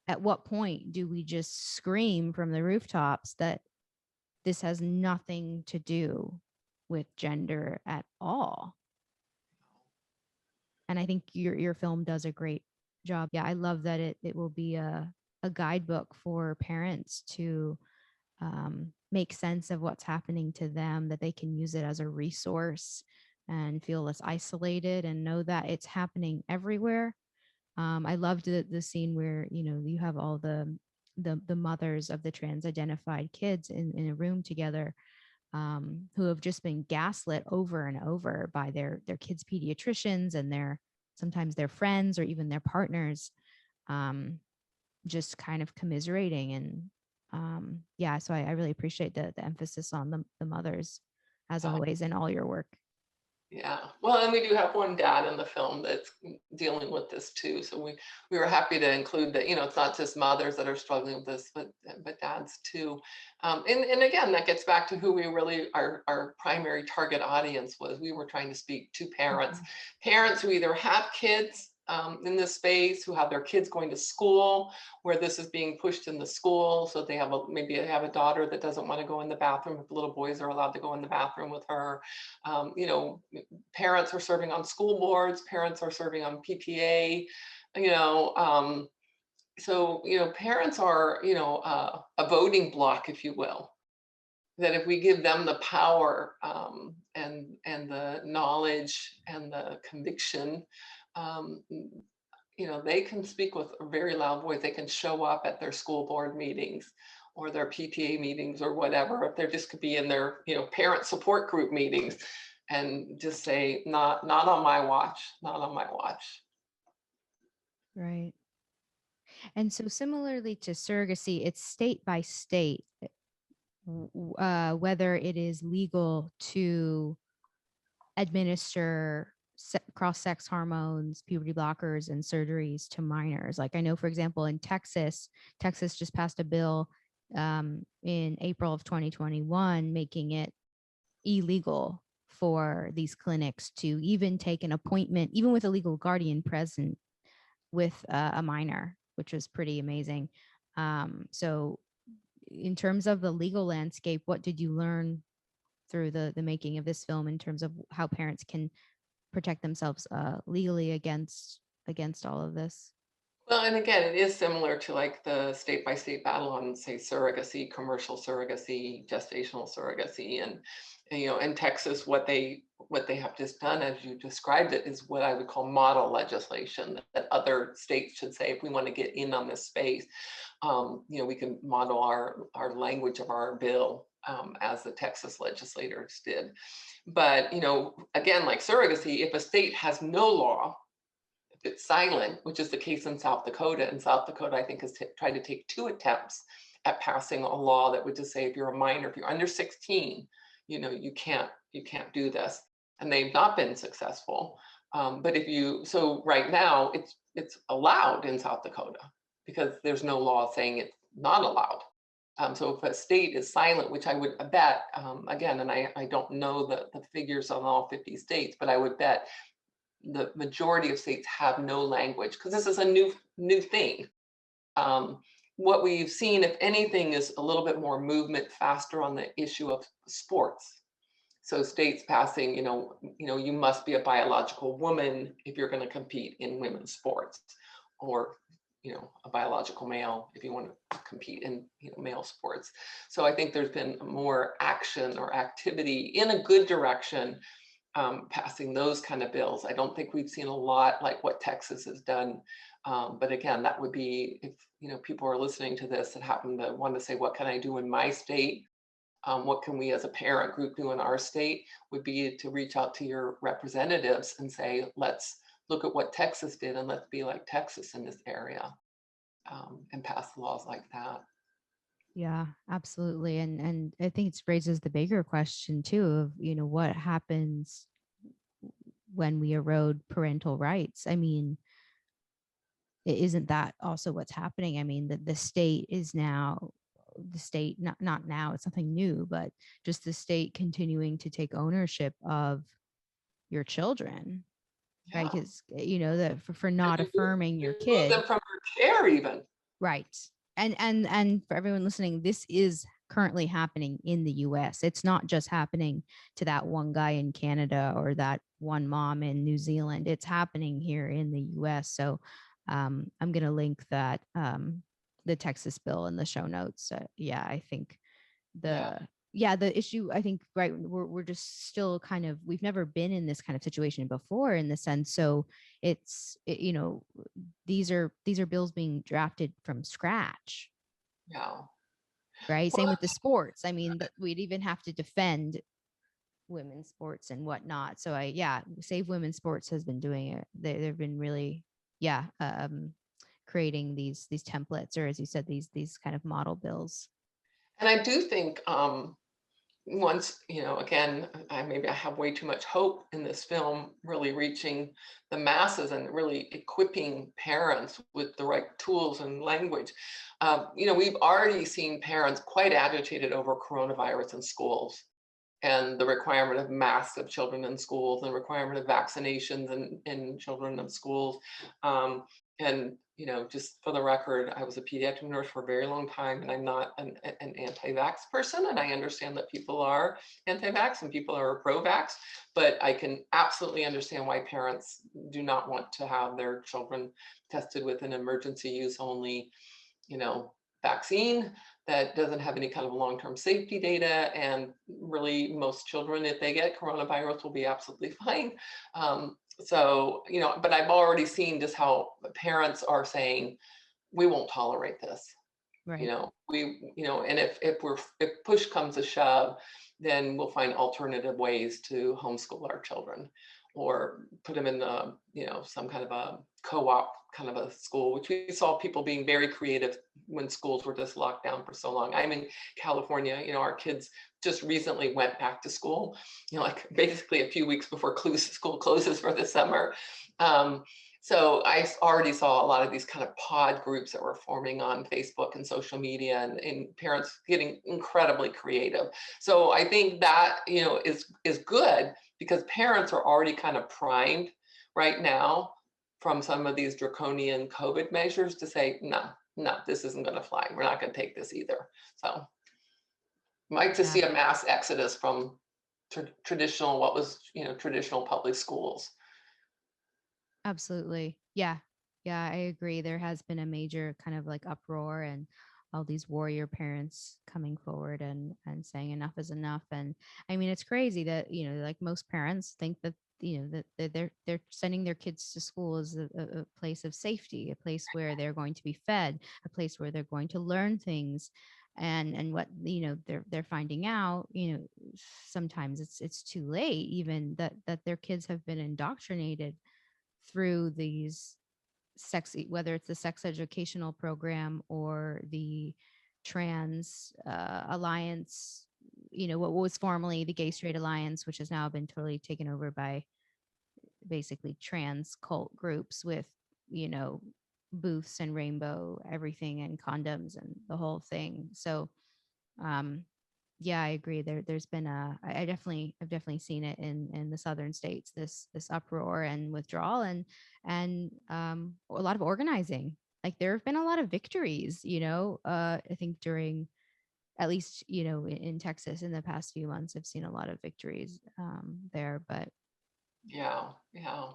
at what point do we just scream from the rooftops that this has nothing to do with gender at all? And I think your film does a great job. Yeah, I love that it will be a guidebook for parents to make sense of what's happening to them, that they can use it as a resource and feel less isolated and know that it's happening everywhere. I loved the scene where, you know, you have all the mothers of the trans identified kids in a room together, who have just been gaslit over and over by their kids' pediatricians and their sometimes their friends or even their partners, just kind of commiserating. And yeah, so I really appreciate the emphasis on the mothers, as always, in all your work. Yeah, well, and we do have one dad in the film that's dealing with this too. So we were happy to include that. You know, it's not just mothers that are struggling with this, but dads too. And again, that gets back to who we really our primary target audience was. We were trying to speak to parents, parents who either have kids in this space, who have their kids going to school, where this is being pushed in the school. So they have maybe they have a daughter that doesn't want to go in the bathroom, if the little boys are allowed to go in the bathroom with her. You know, parents are serving on school boards, parents are serving on PTA, you know, so, you know, parents are, you know, a voting block, if you will, that if we give them the power and the knowledge and the conviction, um, you know, they can speak with a very loud voice. They can show up at their school board meetings or their PTA meetings or whatever. If they're just could be in their, you know, parent support group meetings and just say, not on my watch, not on my watch. Right. And so similarly to surrogacy, it's state by state, whether it is legal to administer cross-sex hormones, puberty blockers, and surgeries to minors. Like I know, for example, in Texas, Texas just passed a bill in April of 2021, making it illegal for these clinics to even take an appointment, even with a legal guardian present, with a minor, which was pretty amazing. So in terms of the legal landscape, what did you learn through the making of this film in terms of how parents can protect themselves legally against all of this? Well, and again, it is similar to like the state by state battle on, say, surrogacy, commercial surrogacy, gestational surrogacy, and you know, in Texas, what they have just done, as you described it, is what I would call model legislation that other states should say, if we want to get in on this space, you know, we can model our language of our bill as the Texas legislators did. But you know, again, like surrogacy, if a state has no law, it's silent, which is the case in South Dakota. And South Dakota, I think, has tried to take 2 attempts at passing a law that would just say if you're a minor, if you're under 16, you know, you can't do this, and they've not been successful. But if you, so right now it's allowed in South Dakota because there's no law saying it's not allowed. So if a state is silent, which I would bet, again, and I don't know the figures on all 50 states, but I would bet the majority of states have no language because this is a new thing. What we've seen, if anything, is a little bit more movement faster on the issue of sports. So states passing, you must be a biological woman if you're going to compete in women's sports, or a biological male if you want to compete in male sports. So I think there's been more action or activity in a good direction, passing those kind of bills. I don't think we've seen a lot like what Texas has done. But again, that would be if people are listening to this and happen to want to say, what can I do in my state? What can we as a parent group do in our state? Would be to reach out to your representatives and say, let's look at what Texas did and let's be like Texas in this area, and pass laws like that. Yeah, absolutely. And I think it raises the bigger question too of, what happens when we erode parental rights. I mean, isn't that also what's happening? I mean, the state is now the state, not now, it's nothing new, but just the state continuing to take ownership of your children, Yeah. right? Because that for not affirming your remove kid. them from your care even. Right. And for everyone listening, this is currently happening in the US. It's not just happening to that one guy in Canada or that one mom in New Zealand. It's happening here in the US. So I'm going to link that the Texas bill in the show notes. Yeah, I think Yeah. the issue, I think, right, we're just still kind of, we've never been in this kind of situation before in the sense. So these are bills being drafted from scratch, Yeah. right? Well, Same with the sports. I mean, that we'd even have to defend women's sports and whatnot. So Save Women's Sports has been doing it. They've been really, creating these templates, or as you said, these kind of model bills. and I do think once, again, maybe I have way too much hope in this film really reaching the masses and really equipping parents with the right tools and language. We've already seen parents quite agitated over coronavirus in schools, and the requirement of masks of children in schools, and requirement of vaccinations in children in schools. And just for the record, I was a pediatric nurse for a very long time, and I'm not an anti-vax person. And I understand that people are anti-vax and people are pro-vax, but I can absolutely understand why parents do not want to have their children tested with an emergency use only, vaccine that doesn't have any kind of long-term safety data. And really, most children, if they get coronavirus, will be absolutely fine. But I've already seen just how parents are saying, we won't tolerate this. Right. And if push comes to shove, then we'll find alternative ways to homeschool our children, or put them in some kind of a co-op kind of a school, which we saw people being very creative when schools were just locked down for so long. I'm in California, our kids just recently went back to school, like basically a few weeks before school closes for the summer. So I already saw a lot of these kind of pod groups that were forming on Facebook and social media, and parents getting incredibly creative. So I think that, is good, because parents are already kind of primed right now from some of these draconian COVID measures to say, no, this isn't going to fly. We're not going to take this either. So might just Yeah, see a mass exodus from traditional public schools. absolutely. Yeah. Yeah, I agree. There has been a major kind of like uproar, and all these warrior parents coming forward and saying enough is enough. And I mean, it's crazy that, like most parents think that, that they're sending their kids to school as a place of safety, a place where they're going to be fed, a place where they're going to learn things. And what, they're finding out, sometimes it's too late, even that their kids have been indoctrinated through these whether it's the sex educational program or the trans alliance, what was formerly the Gay Straight Alliance, which has now been totally taken over by basically trans cult groups with, you know, booths and rainbow everything and condoms and the whole thing. So um yeah, I agree. There's been I've definitely seen it in the southern states, this uproar and withdrawal, and a lot of organizing. Like there have been a lot of victories, I think during, at least, in Texas in the past few months, I've seen a lot of victories there. But Yeah, yeah.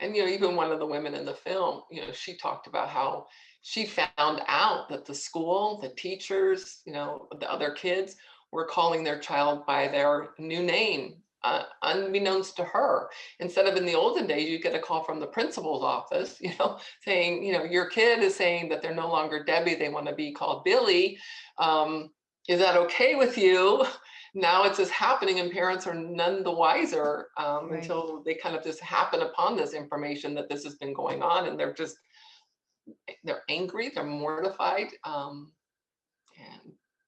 And even one of the women in the film, she talked about how she found out that the school, the teachers, the other kids were calling their child by their new name, unbeknownst to her. Instead of, in the olden days, you get a call from the principal's office, saying, your kid is saying that they're no longer Debbie, they want to be called Billy. Is that okay with you? Now it's just happening, and parents are none the wiser right. until they kind of just happen upon this information that this has been going on, and they're angry, they're mortified, and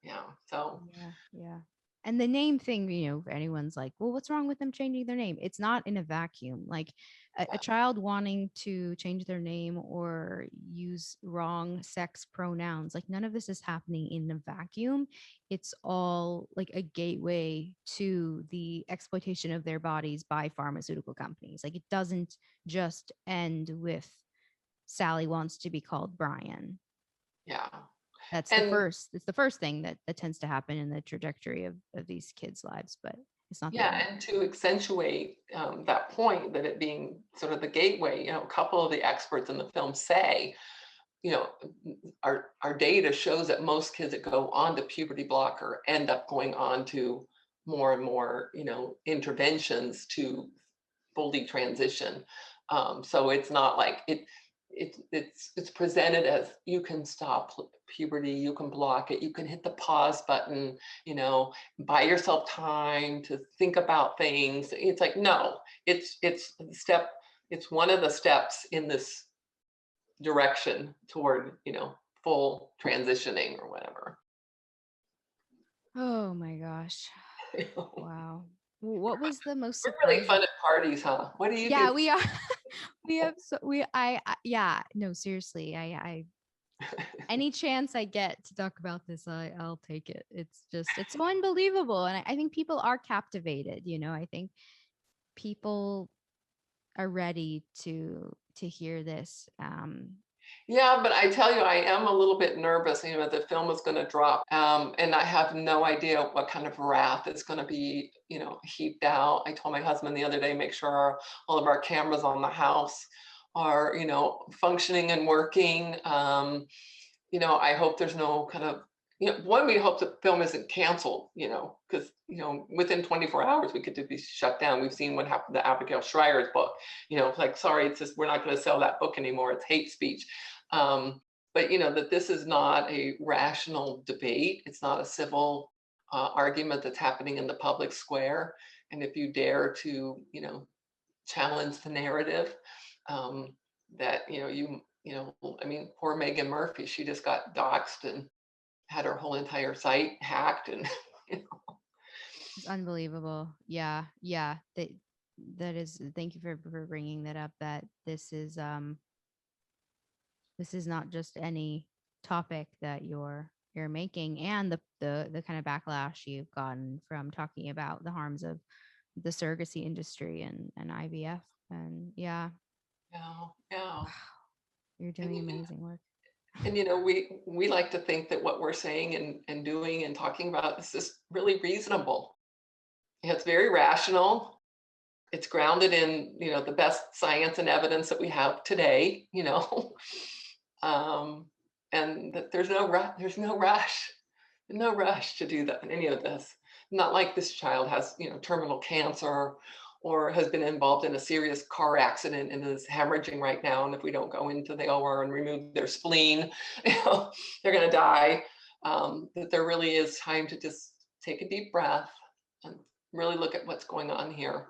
yeah, so Yeah, yeah. And the name thing, if anyone's like, well, what's wrong with them changing their name? It's not in a vacuum. Like a child wanting to change their name or use wrong sex pronouns, like none of this is happening in a vacuum. It's all like a gateway to the exploitation of their bodies by pharmaceutical companies. Like it doesn't just end with Sally wants to be called Brian. yeah, and It's the first thing that tends to happen in the trajectory of these kids' lives, but it's not the yeah, only and thing. to accentuate that point, that it being sort of the gateway, a couple of the experts in the film say, you know, our data shows that most kids that go on to puberty blocker end up going on to more and more, interventions to fully transition. So it's not like it's presented as you can stop puberty, you can block it, you can hit the pause button, buy yourself time to think about things. It's like, no, it's one of the steps in this direction toward, full transitioning or whatever. Oh my gosh. Wow. What was the most We're really surprising? fun at parties, huh? What do you do? Yeah, we are. We have so we I yeah, no, seriously. I any chance I get to talk about this, I'll take it. It's so unbelievable. And I think people are captivated, I think people are ready to hear this. Yeah, but I tell you, I am a little bit nervous, the film is going to drop. And I have no idea what kind of wrath is going to be, heaped out. I told my husband the other day, make sure all of our cameras on the house are, functioning and working. I hope there's no kind of, one, we hope the film isn't canceled, because, within 24 hours we could be shut down. We've seen what happened to Abigail Schreier's book, like, sorry, it's just, we're not going to sell that book anymore. It's hate speech. But, that this is not a rational debate. It's not a civil argument that's happening in the public square. And if you dare to, challenge the narrative, that, I mean, poor Megan Murphy, she just got doxxed and had her whole entire site hacked, and It's unbelievable. Yeah, yeah. That is. Thank you for bringing that up. That this is not just any topic that you're making, and the kind of backlash you've gotten from talking about the harms of the surrogacy industry and IVF. And yeah, yeah, yeah. you're And doing amazing work. we like to think that what we're saying and doing and talking about is just really reasonable. It's very rational. It's grounded in, the best science and evidence that we have today, um, and that there's no rush to do that, any of this. Not like this child has, terminal cancer or has been involved in a serious car accident and is hemorrhaging right now. And if we don't go into the OR and remove their spleen, they're going to die. That there really is time to just take a deep breath and really look at what's going on here.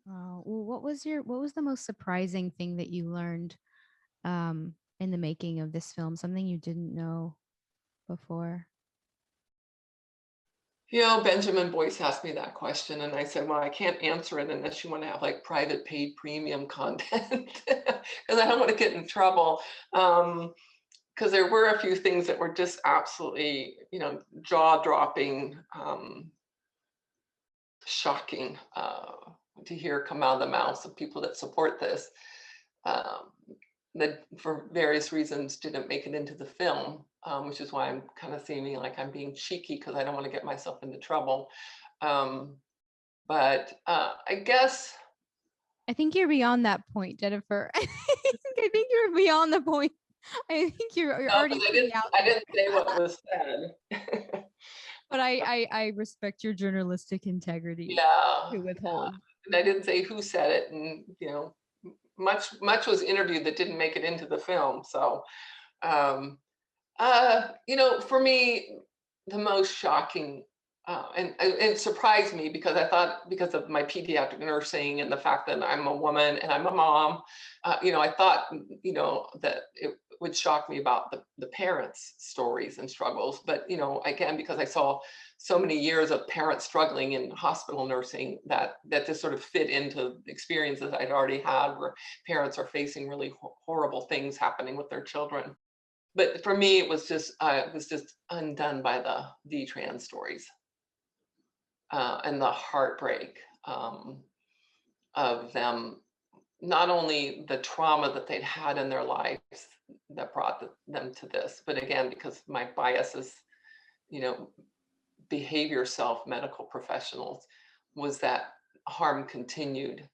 Well, what was the most surprising thing that you learned in the making of this film? Something you didn't know before? Benjamin Boyce asked me that question, and I said, well, I can't answer it unless you want to have like private paid premium content, because I don't want to get in trouble. Because there were a few things that were just absolutely, jaw-dropping, shocking to hear come out of the mouths of people that support this, that for various reasons didn't make it into the film, which is why I'm kind of seeming like I'm being cheeky because I don't want to get myself into trouble. But I guess I think you're beyond that point, Jennifer. I think you're beyond the point. I think you're no, already because pretty out I there. didn't say what was said. But I respect your journalistic integrity Yeah, to withhold. and I didn't say who said it, and much was interviewed that didn't make it into the film. So, for me, the most shocking, and it surprised me because I thought, because of my pediatric nursing and the fact that I'm a woman and I'm a mom, I thought, that it would shock me about the parents' stories and struggles. But, again, because I saw so many years of parents struggling in hospital nursing, that just sort of fit into experiences I'd already had, where parents are facing really horrible things happening with their children. But for me, it was just undone by the trans stories, and the heartbreak, of them, not only the trauma that they'd had in their lives that brought them to this, but again, because my bias is, you know, behavior self medical professionals, was that harm continued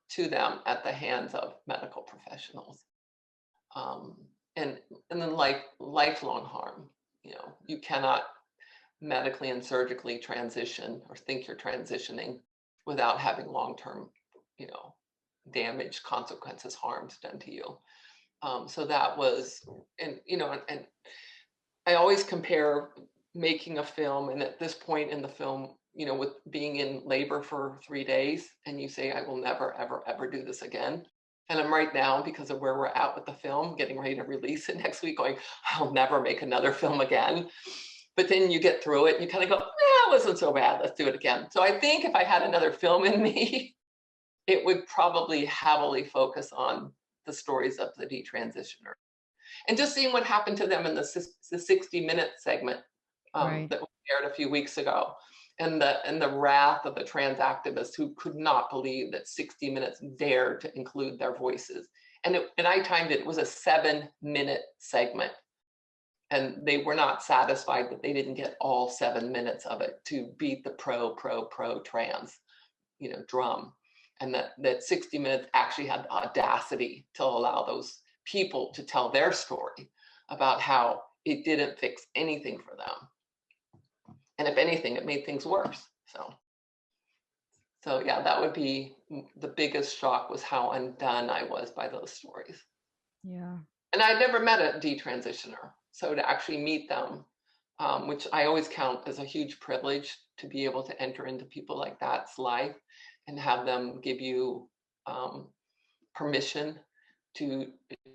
to them at the hands of medical professionals. um, and then lifelong harm. You cannot medically and surgically transition or think you're transitioning without having long-term, you know, damage, consequences, harms done to you. So that was, and I always compare making a film, and at this point in the film, with being in labor for 3 days, and you say, I will never, ever, ever do this again. And I'm right now, because of where we're at with the film, getting ready to release it next week, going, I'll never make another film again. But then you get through it and you kind of go, it wasn't so bad. Let's do it again. So I think if I had another film in me, it would probably heavily focus on the stories of the detransitioner and just seeing what happened to them in the 60-minute segment Right. that was aired a few weeks ago, and the wrath of the trans activists who could not believe that 60 Minutes dared to include their voices. And I timed it. It was a 7-minute segment, and they were not satisfied that they didn't get all 7 minutes of it to beat the pro trans, drum, and that 60 Minutes actually had the audacity to allow those people to tell their story about how it didn't fix anything for them. And if anything, it made things worse. So yeah, that would be the biggest shock, was how undone I was by those stories. Yeah. And I'd never met a detransitioner. So to actually meet them, which I always count as a huge privilege, to be able to enter into people like that's life and have them give you permission to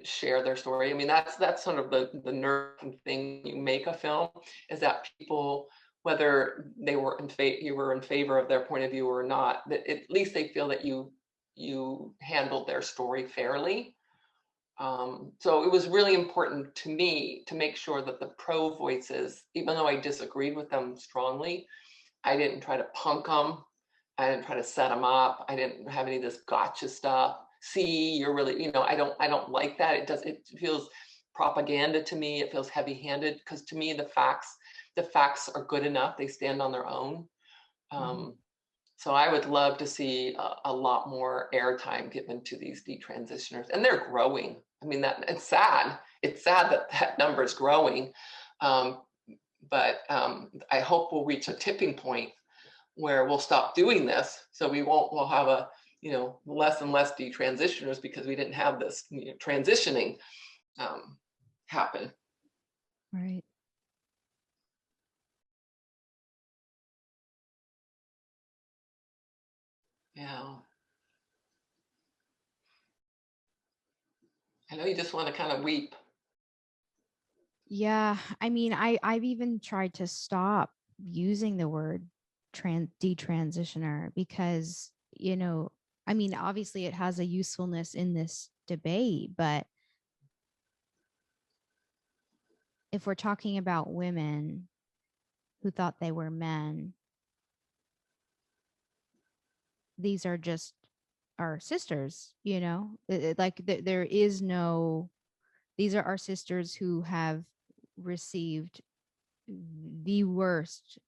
share their story. I mean, that's sort of the nerve thing. You make a film, is that people, whether you were in favor of their point of view or not, that at least they feel that you handled their story fairly. So it was really important to me to make sure that the pro voices, even though I disagreed with them strongly, I didn't try to punk them. I didn't try to set them up. I didn't have any of this gotcha stuff. See, you're really, I don't like that. It feels propaganda to me. It feels heavy-handed, because to me, the facts are good enough. They stand on their own. So I would love to see a lot more airtime given to these detransitioners, and they're growing. I mean, it's sad. It's sad that number is growing, but I hope we'll reach a tipping point where we'll stop doing this, so we'll have less and less detransitioners, because we didn't have this transitioning happen. Right. Yeah. I know you just want to kind of weep. Yeah. I mean, I've even tried to stop using the word detransitioner, because, I mean, obviously it has a usefulness in this debate, but if we're talking about women who thought they were men, these are just our sisters, there is no, these are our sisters who have received the worst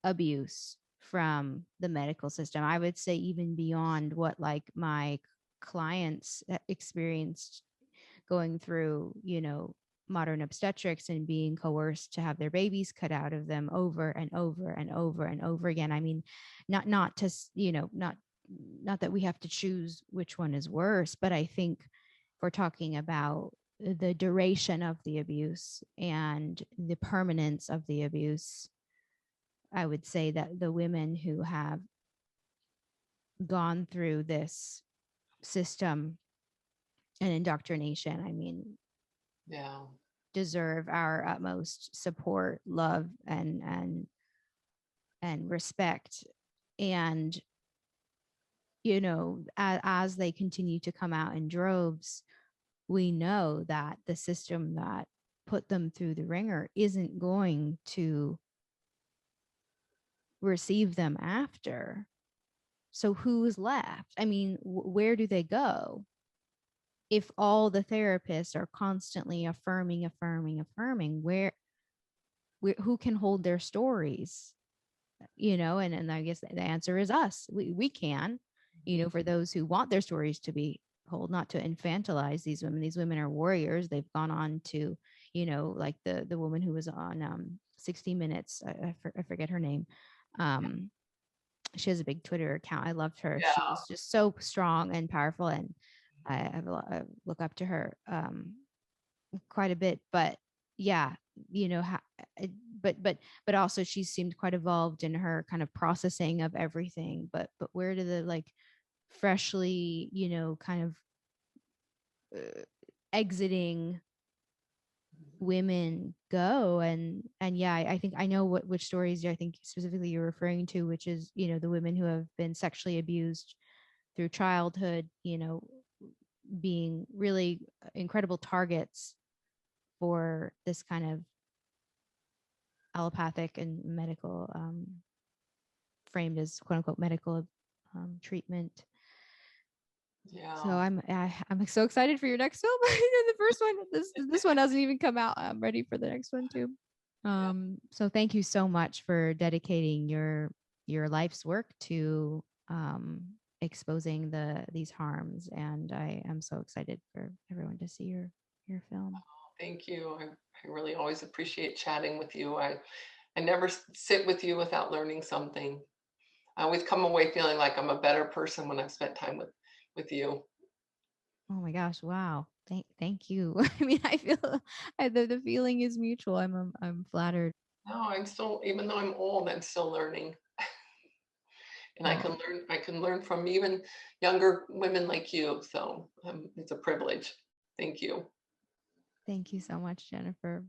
abuse from the medical system. I would say even beyond what like my clients experienced going through, modern obstetrics and being coerced to have their babies cut out of them over and over and over and over again. I mean, not to, not that we have to choose which one is worse, but I think if we're talking about the duration of the abuse and the permanence of the abuse, I would say that the women who have gone through this system and indoctrination, I mean, Yeah. deserve our utmost support, love, and respect. And as they continue to come out in droves, we know that the system that put them through the ringer isn't going to receive them after. So who's left? I mean, where do they go if all the therapists are constantly affirming? Where who can hold their stories? And I guess the answer is us. We can, for those who want their stories to be hold, not to infantilize these women. These women are warriors. They've gone on to, like the woman who was on 60 Minutes. I forget her name. She has a big Twitter account. I loved her. Yeah. She was just so strong and powerful, and I look up to her quite a bit. But yeah, but also she seemed quite evolved in her kind of processing of everything. But where do the like freshly, kind of exiting women go? And yeah, I think I know which stories I think specifically you're referring to, which is, the women who have been sexually abused through childhood, being really incredible targets for this kind of allopathic and medical, framed as quote unquote medical treatment. Yeah. So I'm so excited for your next film. The first one, this one hasn't even come out. I'm ready for the next one too. So thank you so much for dedicating your life's work to exposing these harms, and I am so excited for everyone to see your film. Thank you. I really always appreciate chatting with you. I never sit with you without learning something. I always come away feeling like I'm a better person when I've spent time with you. Oh my gosh! Wow. Thank you. I mean, I feel the feeling is mutual. I'm flattered. No, I'm still, even though I'm old, I'm still learning. And Oh, I can learn from even younger women like you. So it's a privilege. Thank you. thank you so much, Jennifer.